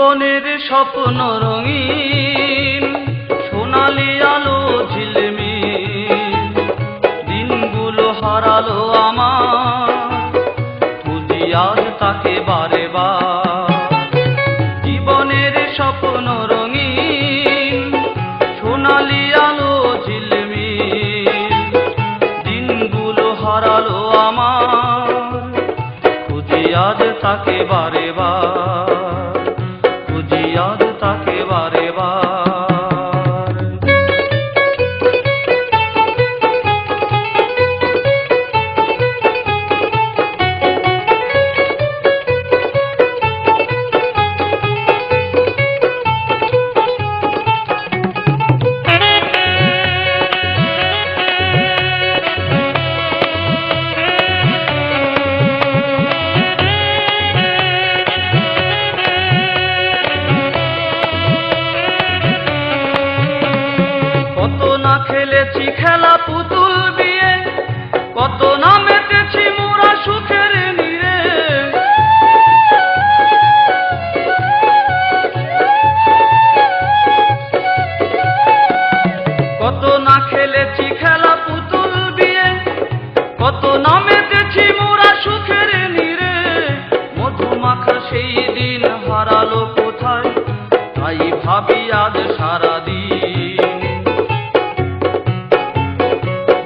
জীবনের স্বপ্ন রঙিন, সোনালি আলো ঝিলমিল, দিনগুলো হারালো আমার, খুঁজি আজ তাকে বারে বার। জীবনের স্বপ্ন রঙিন, সোনালি আলো ঝিলমিল, দিনগুলো হারালো আমার, খুঁজি আজ তাকে বারে বার, খুঁজি আজ তাকে বারে বার। কত না খেলেছি খেলা পুতুল বিয়ে, কত না মেতেছি মোরা সুখের নীড়ে। কত না খেলেছি খেলা পুতুল বিয়ে, কত না মেতেছি মোরা সুখের নীড়ে। মধুমাখা সেই দিন হারালো কোথায়, তাই ভাবি আজ সারাদিন।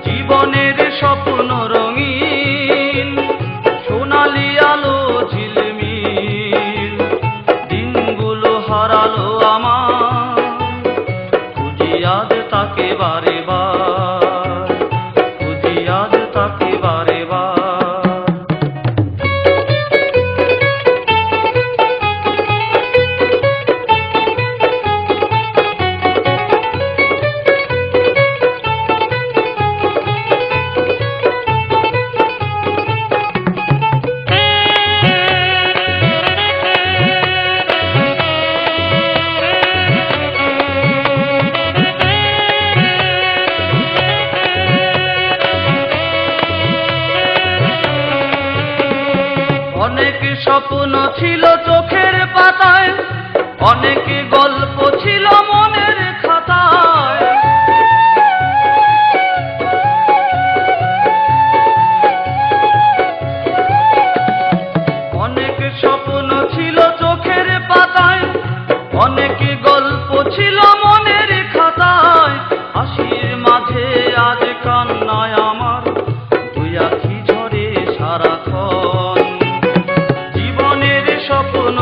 জীবনের স্বপ্ন রঙিন, সোনালি আলো ঝিলমিল, দিনগুলো হারালো আমার, খুঁজি আজ তাকে বারে বার, খুঁজি আজ তাকে বারে বার। অনেক স্বপ্ন ছিল চোখের পাতায়, অনেক গল্প ছিল মনের খাতায়। অনেক স্বপ্ন ছিল চোখের পাতায়, অনেক গল্প ছিল মনের খাতায়। হাসির মাঝে আজ কান্নায় আমার, দুই আখি ঝরে সারাক্ষণ। জীবনের স্বপ্ন